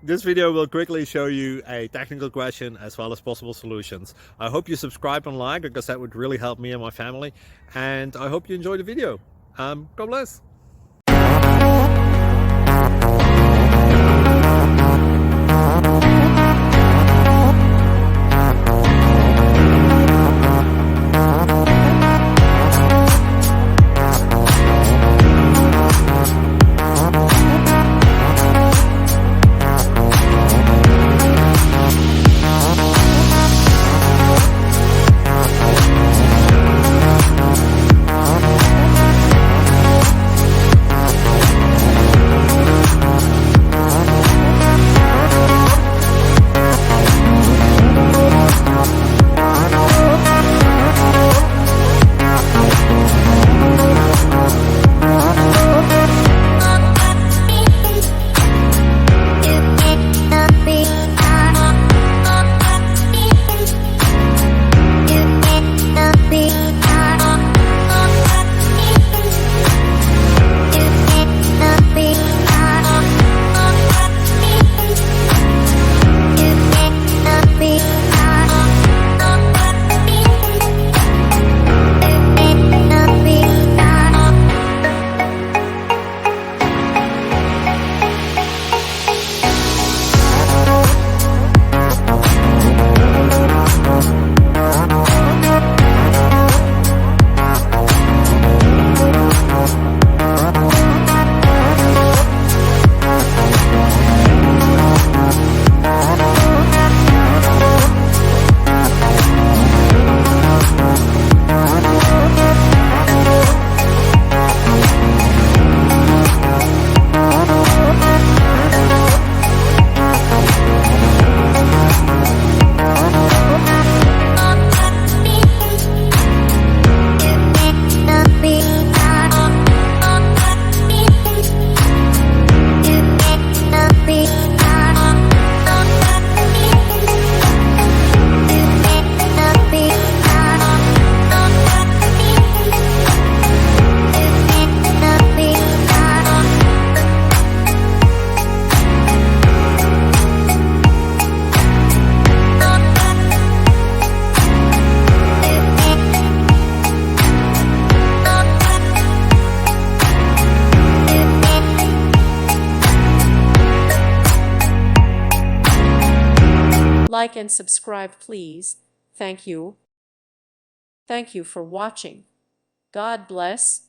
This video will quickly show you a technical question as well as possible solutions. I hope you subscribe and like, because that would really help me and my family. And I hope you enjoy the video. God bless. Like and subscribe, please. Thank you. Thank you for watching. God bless.